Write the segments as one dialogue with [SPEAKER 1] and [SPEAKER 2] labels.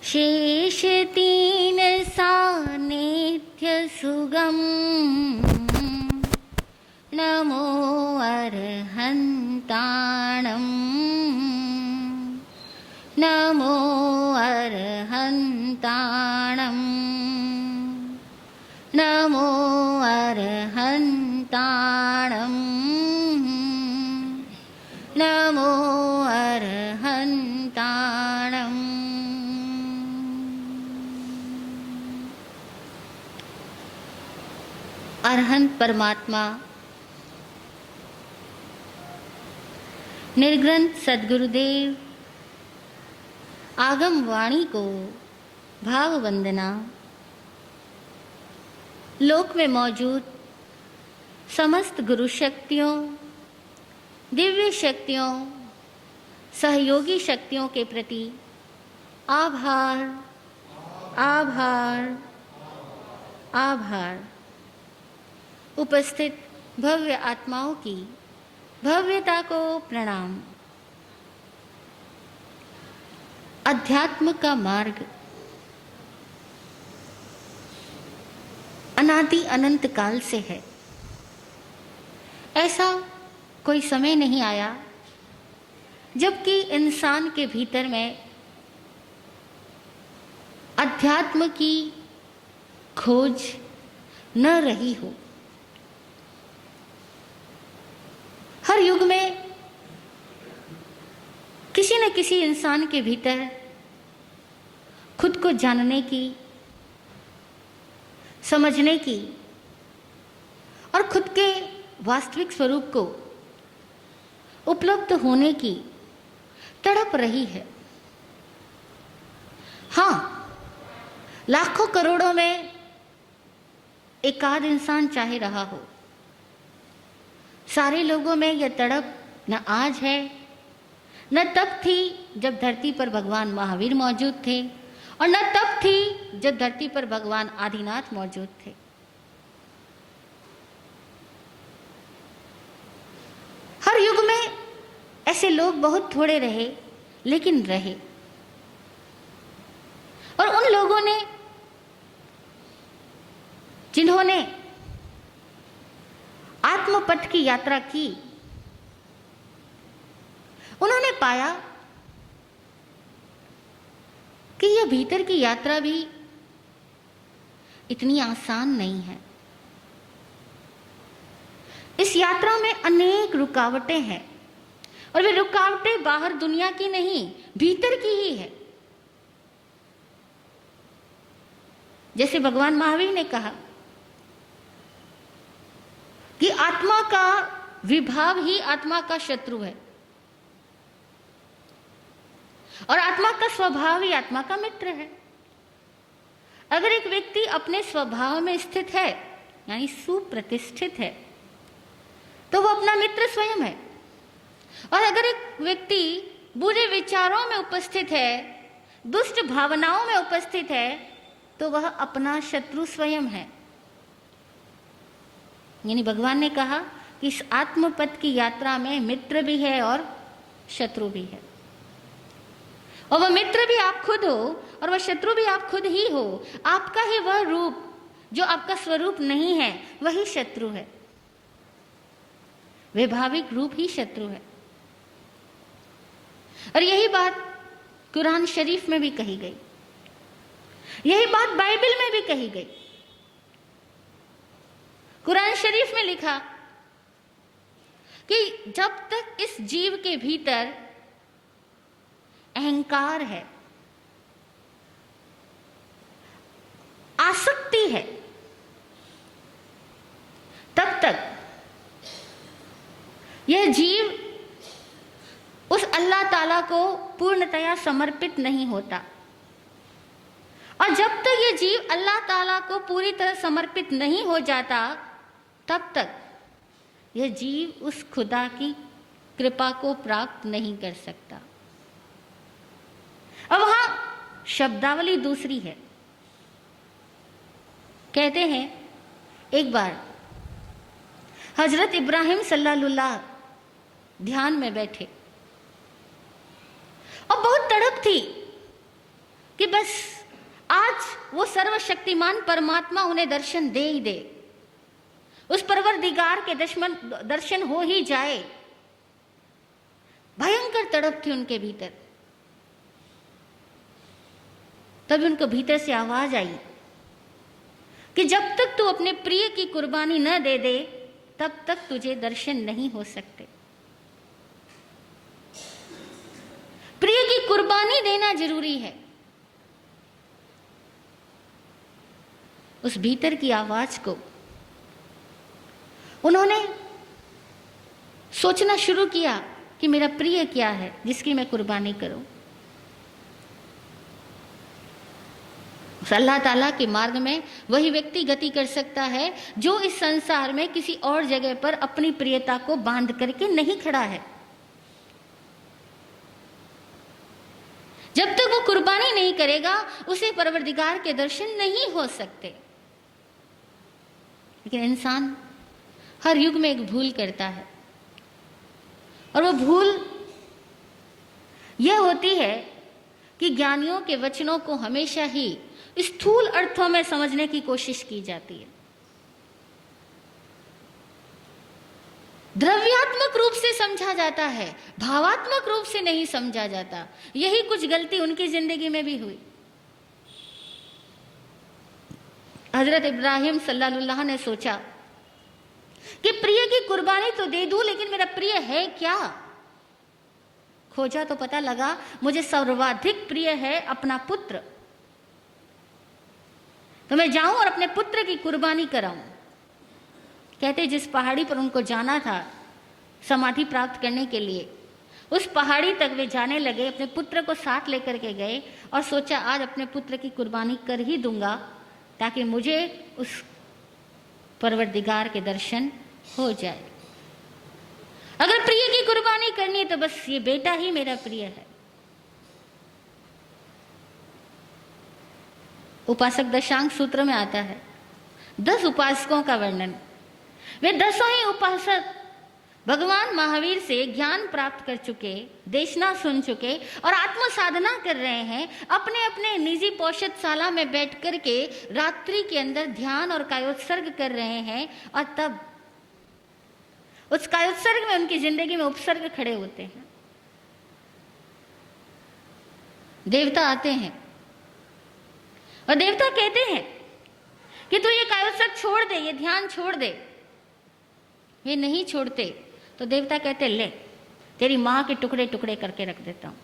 [SPEAKER 1] शेष तीन सानिध्य सुगम नमो अर्हन्ताणम् नमो अर्हन्ताणम् नमो अर्हन्ताणम् नमो अर्हन्ताणम्। अरहंत परमात्मा निर्ग्रंथ सद्गुरुदेव आगम वाणी को भाव वंदना। लोक में मौजूद समस्त गुरु शक्तियों, दिव्य शक्तियों, सहयोगी शक्तियों के प्रति आभार आभार आभार। उपस्थित भव्य आत्माओं की भव्यता को प्रणाम। अध्यात्म का मार्ग अनादि अनंत काल से है। ऐसा कोई समय नहीं आया जबकि इंसान के भीतर में अध्यात्म की खोज न रही हो। हर युग में किसी न किसी इंसान के भीतर खुद को जानने की, समझने की और खुद के वास्तविक स्वरूप को उपलब्ध होने की तड़प रही है। हाँ, लाखों करोड़ों में एकाध इंसान चाहे रहा हो। सारे लोगों में यह तड़प न आज है न तब थी जब धरती पर भगवान महावीर मौजूद थे, और न तब थी जब धरती पर भगवान आदिनाथ मौजूद थे। हर युग में ऐसे लोग बहुत थोड़े रहे, लेकिन रहे। और उन लोगों ने जिन्होंने आत्मपथ की यात्रा की, उन्होंने पाया कि यह भीतर की यात्रा भी इतनी आसान नहीं है। इस यात्रा में अनेक रुकावटें हैं, और वे रुकावटें बाहर दुनिया की नहीं, भीतर की ही है। जैसे भगवान महावीर ने कहा कि आत्मा का विभाव ही आत्मा का शत्रु है, और आत्मा का स्वभाव ही आत्मा का मित्र है। अगर एक व्यक्ति अपने स्वभाव में स्थित है, यानी सुप्रतिष्ठित है, तो वो अपना मित्र स्वयं है। और अगर एक व्यक्ति बुरे विचारों में उपस्थित है, दुष्ट भावनाओं में उपस्थित है, तो वह अपना शत्रु स्वयं है। यानी भगवान ने कहा कि इस आत्मपथ की यात्रा में मित्र भी है और शत्रु भी है। और वह मित्र भी आप खुद हो और वह शत्रु भी आप खुद ही हो। आपका ही वह रूप जो आपका स्वरूप नहीं है, वही शत्रु है। वैभाविक रूप ही शत्रु है। और यही बात कुरान शरीफ में भी कही गई, यही बात बाइबल में भी कही गई। कुरान शरीफ में लिखा कि जब तक इस जीव के भीतर अहंकार है, आसक्ति है, तब तक यह जीव उस अल्लाह ताला को पूर्णतया समर्पित नहीं होता। और जब तक यह जीव अल्लाह ताला को पूरी तरह समर्पित नहीं हो जाता, तब तक यह जीव उस खुदा की कृपा को प्राप्त नहीं कर सकता। अब वहां शब्दावली दूसरी है। कहते हैं एक बार हजरत इब्राहिम सल्लल्लाहु ध्यान में बैठे और बहुत तड़प थी कि बस आज वो सर्वशक्तिमान परमात्मा उन्हें दर्शन दे ही दे, उस परवरदिगार के दर्शन हो ही जाए। भयंकर तड़प थी उनके भीतर। तभी उनको भीतर से आवाज आई कि जब तक तू अपने प्रिय की कुर्बानी न दे दे तब तक तुझे दर्शन नहीं हो सकते। प्रिय की कुर्बानी देना जरूरी है। उस भीतर की आवाज को उन्होंने सोचना शुरू किया कि मेरा प्रिय क्या है जिसकी मैं कुर्बानी करूं। उस अल्लाह ताला के मार्ग में वही व्यक्ति गति कर सकता है जो इस संसार में किसी और जगह पर अपनी प्रियता को बांध करके नहीं खड़ा है। जब तक वो कुर्बानी नहीं करेगा उसे परवरदिगार के दर्शन नहीं हो सकते। लेकिन इंसान हर युग में एक भूल करता है, और वो भूल यह होती है कि ज्ञानियों के वचनों को हमेशा ही स्थूल अर्थों में समझने की कोशिश की जाती है, द्रव्यात्मक रूप से समझा जाता है, भावात्मक रूप से नहीं समझा जाता। यही कुछ गलती उनकी जिंदगी में भी हुई। हजरत इब्राहिम सल्लल्लाहु ने सोचा कि प्रिय की कुर्बानी तो दे दूं, लेकिन मेरा प्रिय है क्या? खोजा तो पता लगा मुझे सर्वाधिक प्रिय है अपना पुत्र, तो मैं जाऊं और अपने पुत्र की कुर्बानी कराऊं। कहते जिस पहाड़ी पर उनको जाना था समाधि प्राप्त करने के लिए, उस पहाड़ी तक वे जाने लगे, अपने पुत्र को साथ लेकर के गए और सोचा आज अपने पुत्र की कुर्बानी कर ही दूंगा ताकि मुझे उस परवरदिगार के दर्शन हो जाए। अगर प्रिय की कुर्बानी करनी है तो बस ये बेटा ही मेरा प्रिय है। उपासक दशांग सूत्र में आता है 10 उपासकों का वर्णन। वे 10 ही उपासक भगवान महावीर से ज्ञान प्राप्त कर चुके, देशना सुन चुके और आत्म साधना कर रहे हैं। अपने अपने निजी पौषधशाला में बैठ कर के रात्रि के अंदर ध्यान और कायोत्सर्ग कर रहे हैं, और तब उस कायोत्सर्ग में उनकी जिंदगी में उपसर्ग खड़े होते हैं। देवता आते हैं और देवता कहते हैं कि तू ये कायोत्सर्ग छोड़ दे, ये ध्यान छोड़ दे। वे नहीं छोड़ते तो देवता कहते ले तेरी मां के टुकड़े टुकड़े करके रख देता हूं।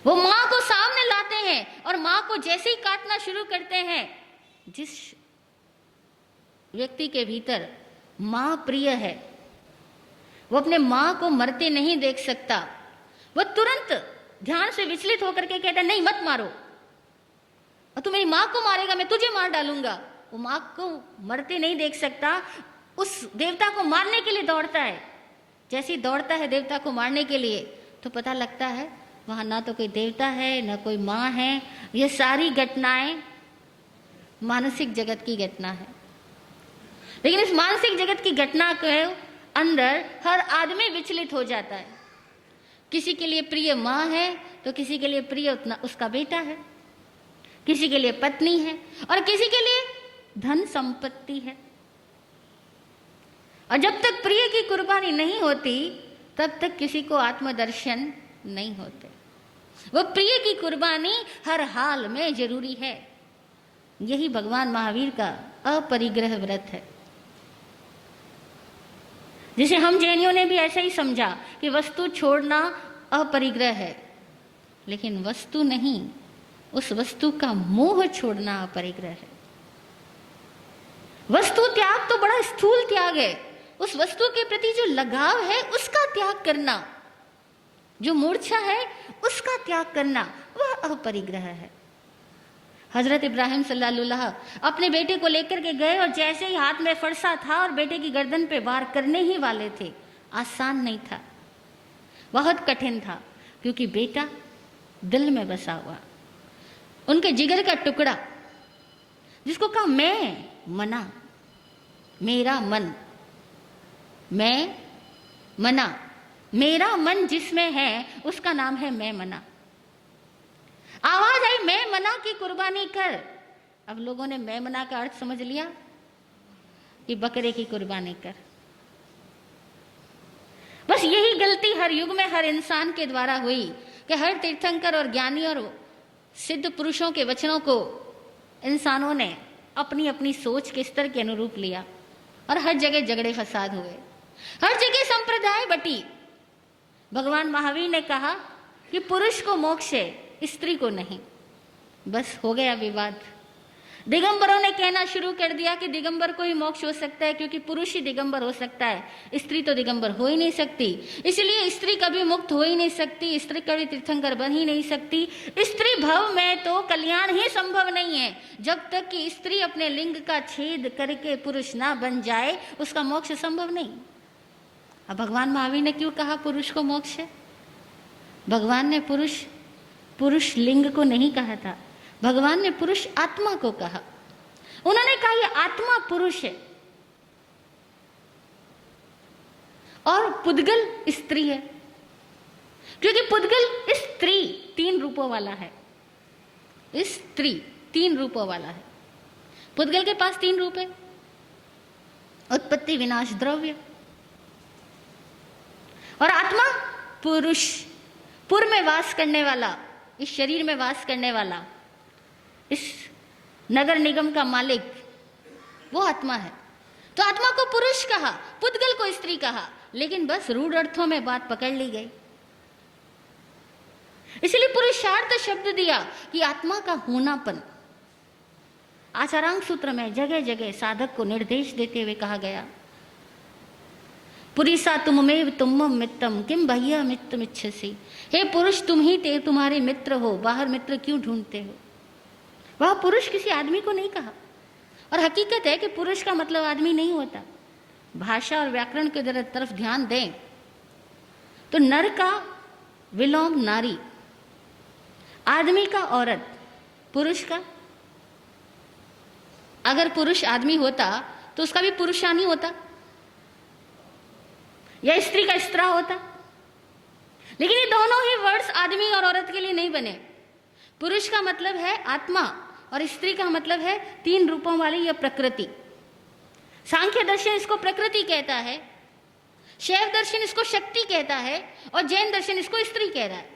[SPEAKER 1] वो मां को सामने लाते हैं और मां को जैसे ही काटना शुरू करते हैं, जिस व्यक्ति के भीतर मां प्रिय है वो अपने मां को मरते नहीं देख सकता। वो तुरंत ध्यान से विचलित होकर के कहता नहीं मत मारो, और तू मेरी मां को मारेगा मैं तुझे मार डालूंगा। वो मां को मरते नहीं देख सकता, उस देवता को मारने के लिए दौड़ता है। जैसे ही दौड़ता है देवता को मारने के लिए तो पता लगता है वहां ना तो कोई देवता है ना कोई मां है। ये सारी घटनाएं मानसिक जगत की घटना है। लेकिन इस मानसिक जगत की घटना के अंदर हर आदमी विचलित हो जाता है। किसी के लिए प्रिय मां है तो किसी के लिए प्रिय उसका बेटा है, किसी के लिए पत्नी है और किसी के लिए धन संपत्ति है। और जब तक प्रिय की कुर्बानी नहीं होती तब तक किसी को आत्मदर्शन नहीं होते। वो प्रिय की कुर्बानी हर हाल में जरूरी है। यही भगवान महावीर का अपरिग्रह व्रत है, जिसे हम जैनियों ने भी ऐसा ही समझा कि वस्तु छोड़ना अपरिग्रह है, लेकिन वस्तु नहीं, उस वस्तु का मोह छोड़ना अपरिग्रह है। वस्तु त्याग तो बड़ा स्थूल त्याग है, उस वस्तु के प्रति जो लगाव है उसका त्याग करना, जो मूर्छा है उसका त्याग करना, वह अपरिग्रह है। हजरत इब्राहिम सल्लल्लाहु अपने बेटे को लेकर के गए और जैसे ही हाथ में फरसा था और बेटे की गर्दन पे वार करने ही वाले थे, आसान नहीं था, बहुत कठिन था, क्योंकि बेटा दिल में बसा हुआ, उनके जिगर का टुकड़ा, जिसको कहा मैं मना, मेरा मन, मैं मना, मेरा मन जिसमें है उसका नाम है मैं मना। आवाज आई मेमना की कुर्बानी कर। अब लोगों ने मेमना का अर्थ समझ लिया कि बकरे की कुर्बानी कर। बस यही गलती हर युग में हर इंसान के द्वारा हुई कि हर तीर्थंकर और ज्ञानी और सिद्ध पुरुषों के वचनों को इंसानों ने अपनी अपनी सोच के स्तर के अनुरूप लिया और हर जगह झगड़े फसाद हुए, हर जगह संप्रदाय बटी। भगवान महावीर ने कहा कि पुरुष को मोक्ष है, स्त्री को नहीं। बस हो गया विवाद। दिगंबरों ने कहना शुरू कर दिया कि दिगंबर को ही मोक्ष हो सकता है क्योंकि पुरुष ही दिगंबर हो सकता है, स्त्री तो दिगंबर हो ही नहीं सकती, इसलिए स्त्री कभी मुक्त हो ही नहीं सकती, स्त्री कभी तीर्थंकर बन ही नहीं सकती। स्त्री भव में तो कल्याण ही संभव नहीं है। जब तक कि स्त्री अपने लिंग का छेद करके पुरुष ना बन जाए उसका मोक्ष संभव नहीं। अब भगवान महावीर ने क्यों कहा पुरुष को मोक्ष है? भगवान ने पुरुष लिंग को नहीं कहा था, भगवान ने पुरुष आत्मा को कहा। उन्होंने कहा ये आत्मा पुरुष है और पुद्गल स्त्री है, क्योंकि पुद्गल स्त्री 3 रूपों वाला है। स्त्री 3 रूपों वाला है। पुद्गल के पास 3 रूप है, उत्पत्ति विनाश द्रव्य। और आत्मा पुरुष, पुर में वास करने वाला, इस शरीर में वास करने वाला, इस नगर निगम का मालिक, वो आत्मा है। तो आत्मा को पुरुष कहा, पुद्गल को स्त्री कहा, लेकिन बस रूढ़ अर्थों में बात पकड़ ली गई। इसलिए पुरुषार्थ शब्द दिया कि आत्मा का होनापन। आचारांग सूत्र में जगह जगह साधक को निर्देश देते हुए कहा गया, पुरीसा तुममेव तुम मित्रम किम भैया मित्र मिच्छसी। हे पुरुष तुम ही तुम्हारे मित्र हो, बाहर मित्र क्यों ढूंढते हो। वह पुरुष किसी आदमी को नहीं कहा, और हकीकत है कि पुरुष का मतलब आदमी नहीं होता। भाषा और व्याकरण के तरफ ध्यान दें तो नर का विलोम नारी, आदमी का औरत, पुरुष का, अगर पुरुष आदमी होता तो उसका भी पुरुषानी होता या स्त्री का स्त्रा होता। लेकिन ये दोनों ही वर्ड्स आदमी और औरत के लिए नहीं बने। पुरुष का मतलब है आत्मा और स्त्री का मतलब है 3 रूपों वाली यह प्रकृति। सांख्य दर्शन इसको प्रकृति कहता है, शैव दर्शन इसको शक्ति कहता है और जैन दर्शन इसको स्त्री कह रहा है।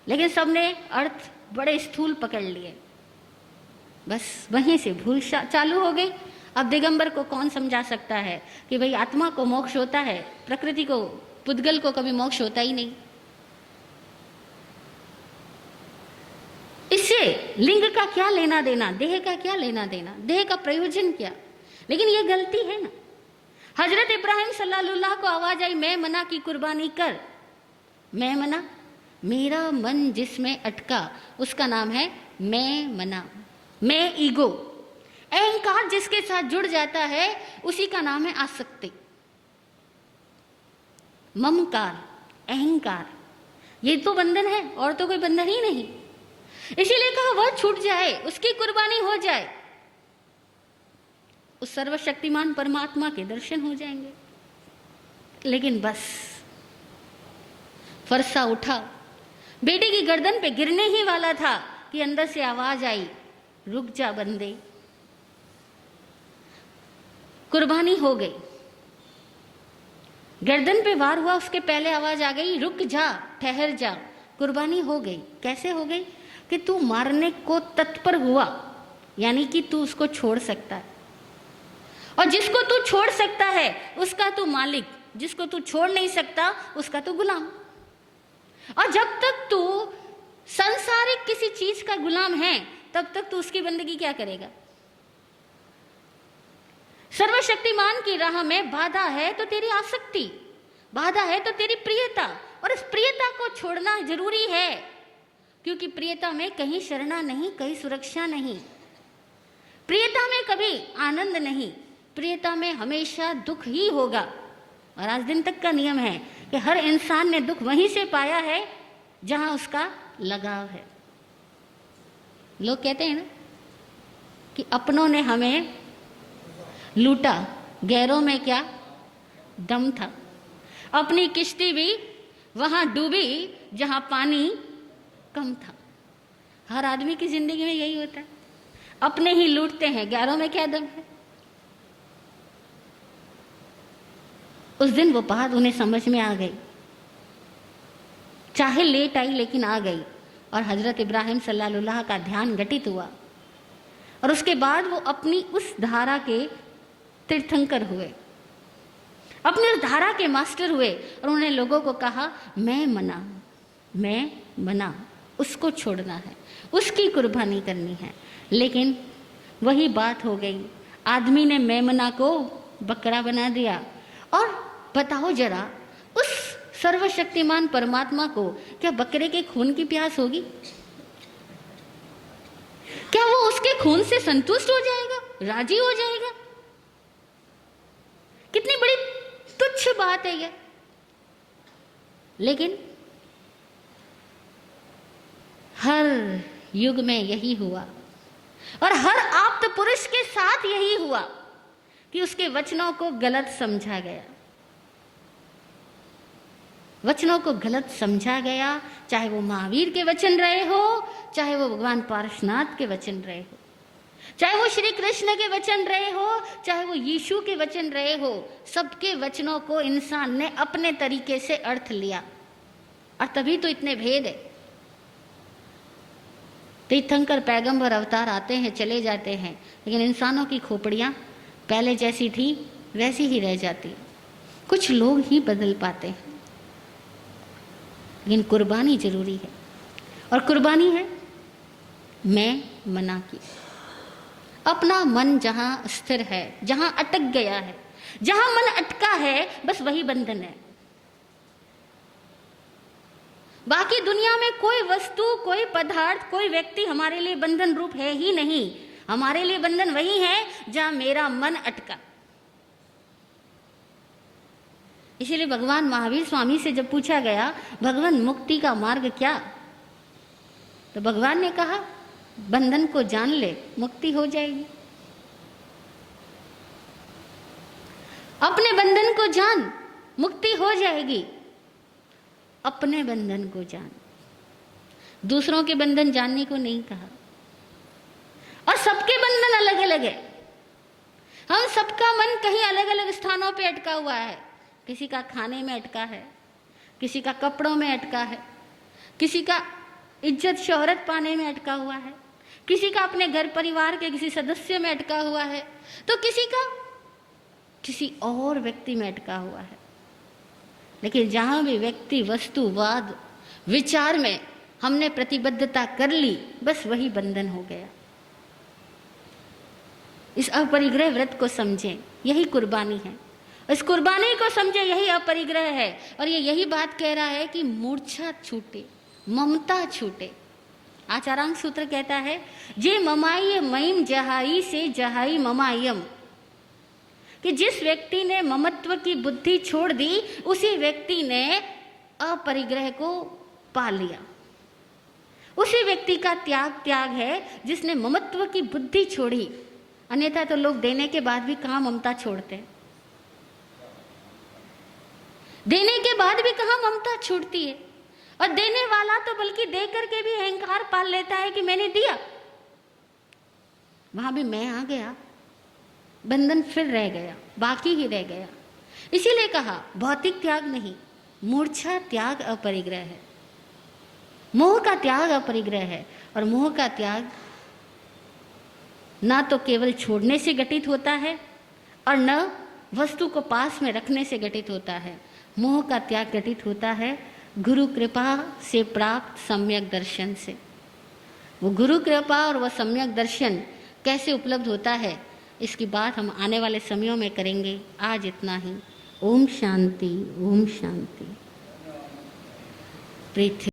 [SPEAKER 1] लेकिन सबने अर्थ बड़े स्थूल पकड़ लिए, बस वहीं से भूल चालू हो गई। अब दिगंबर को कौन समझा सकता है कि भाई आत्मा को मोक्ष होता है, प्रकृति को, पुद्गल को कभी मोक्ष होता ही नहीं। इससे लिंग का क्या लेना देना, देह का क्या लेना देना, देह का प्रयोजन क्या। लेकिन ये गलती है ना। हजरत इब्राहिम सल्लल्लाहु को आवाज आई मैं मना की कुर्बानी कर। मैं मना, मेरा मन जिसमें अटका उसका नाम है मैं मना। मैं ईगो, अहंकार जिसके साथ जुड़ जाता है उसी का नाम है आसक्ति। ममकार, अहंकार, ये तो बंधन है और तो कोई बंधन ही नहीं। इसीलिए कहा वह छूट जाए, उसकी कुर्बानी हो जाए, उस सर्वशक्तिमान परमात्मा के दर्शन हो जाएंगे। लेकिन बस फरसा उठा, बेटे की गर्दन पे गिरने ही वाला था कि अंदर से आवाज आई रुक जा बंदे। कुर्बानी हो गई, गर्दन पे वार हुआ, उसके पहले आवाज आ गई रुक जा, ठहर जा। कुर्बानी हो गई। कैसे हो गई कि तू मारने को तत्पर हुआ, यानी कि तू उसको छोड़ सकता है, और जिसको तू छोड़ सकता है उसका तू मालिक, जिसको तू छोड़ नहीं सकता उसका तू गुलाम। और जब तक तू संसारिक किसी चीज का गुलाम है तब तक तू उसकी बंदगी क्या करेगा। सर्वशक्तिमान की राह में बाधा है तो तेरी आसक्ति, बाधा है तो तेरी प्रियता, और इस प्रियता को छोड़ना जरूरी है, क्योंकि प्रियता में कहीं शरणा नहीं, कहीं सुरक्षा नहीं, प्रियता में कभी आनंद नहीं, प्रियता में हमेशा दुख ही होगा। और आज दिन तक का नियम है कि हर इंसान ने दुख वहीं से पाया है जहां उसका लगाव है। लोग कहते हैं ना कि अपनों ने हमें लूटा, गैरों में क्या दम था। अपनी किश्ती भी वहां डूबी जहां पानी कम था। हर आदमी की जिंदगी में यही होता है, अपने ही लूटते हैं, गैरों में क्या दम है। उस दिन वो बात उन्हें समझ में आ गई, चाहे लेट आई लेकिन आ गई, और हजरत इब्राहिम सल्लल्लाहु का ध्यान घटित हुआ, और उसके बाद वो अपनी उस धारा के तीर्थंकर हुए, अपनी उस धारा के मास्टर हुए, और उन्होंने लोगों को कहा मैं मना, उसको छोड़ना है, उसकी कुर्बानी करनी है। लेकिन वही बात हो गई, आदमी ने मेमना को बकरा बना दिया। और बताओ जरा, उस सर्वशक्तिमान परमात्मा को क्या बकरे के खून की प्यास होगी? क्या वो उसके खून से संतुष्ट हो जाएगा, राजी हो जाएगा? कितनी बड़ी तुच्छ बात है ये। लेकिन हर युग में यही हुआ, और हर आप्त पुरुष के साथ यही हुआ कि उसके वचनों को गलत समझा गया, वचनों को गलत समझा गया। चाहे वो महावीर के वचन रहे हो, चाहे वो भगवान पारसनाथ के वचन रहे हो, चाहे वो श्री कृष्ण के वचन रहे हो, चाहे वो यीशु के वचन रहे हो, सबके वचनों को इंसान ने अपने तरीके से अर्थ लिया। और तभी तो इतने भेद है। तीर्थंकर पैगंबर अवतार आते हैं, चले जाते हैं, लेकिन इंसानों की खोपड़ियां पहले जैसी थी वैसी ही रह जाती। कुछ लोग ही बदल पाते हैं, लेकिन कुर्बानी जरूरी है। और कुर्बानी है मैं मना की। अपना मन जहां स्थिर है, जहां अटक गया है, जहां मन अटका है, बस वही बंधन है। बाकी दुनिया में कोई वस्तु, कोई पदार्थ, कोई व्यक्ति हमारे लिए बंधन रूप है ही नहीं। हमारे लिए बंधन वही है जहां मेरा मन अटका। इसीलिए भगवान महावीर स्वामी से जब पूछा गया, भगवान मुक्ति का मार्ग क्या, तो भगवान ने कहा बंधन को जान ले, मुक्ति हो जाएगी। अपने बंधन को जान, मुक्ति हो जाएगी। अपने बंधन को जान, दूसरों के बंधन जानने को नहीं कहा। और सबके बंधन अलग अलग है। हम सबका मन कहीं अलग अलग स्थानों पे अटका हुआ है। किसी का खाने में अटका है, किसी का कपड़ों में अटका है, किसी का इज्जत शोहरत पाने में अटका हुआ है, किसी का अपने घर परिवार के किसी सदस्य में अटका हुआ है, तो किसी का किसी और व्यक्ति में अटका हुआ है। लेकिन जहां भी व्यक्ति, वस्तुवाद, विचार में हमने प्रतिबद्धता कर ली, बस वही बंधन हो गया। इस अपरिग्रह व्रत को समझें, यही कुर्बानी है। इस कुर्बानी को समझे, यही अपरिग्रह है। और ये यही बात कह रहा है कि मूर्छा छूटे, ममता छूटे। आचारांग सूत्र कहता है, जे ममाय मयिम जहाई से जहाई ममायम, कि जिस व्यक्ति ने ममत्व की बुद्धि छोड़ दी, उसी व्यक्ति ने अपरिग्रह को पा लिया। उसी व्यक्ति का त्याग है जिसने ममत्व की बुद्धि छोड़ी। अन्यथा तो लोग देने के बाद भी कहाँ ममता छोड़ते हैं, देने के बाद भी कहाँ ममता छूटती है। और देने वाला तो बल्कि दे करके भी अहंकार पाल लेता है कि मैंने दिया, वहां भी मैं आ गया, बंधन फिर रह गया, बाकी ही रह गया। इसीलिए कहा भौतिक त्याग नहीं, मूर्छा त्याग अपरिग्रह है। मोह का त्याग अपरिग्रह है। और मोह का त्याग ना तो केवल छोड़ने से घटित होता है और न वस्तु को पास में रखने से घटित होता है। मोह का त्याग घटित होता है गुरु कृपा से प्राप्त सम्यक दर्शन से। वो गुरु कृपा और वह सम्यक दर्शन कैसे उपलब्ध होता है, इसकी बात हम आने वाले समयों में करेंगे। आज इतना ही। ओम शांति, ओम शांति। पृथ्वी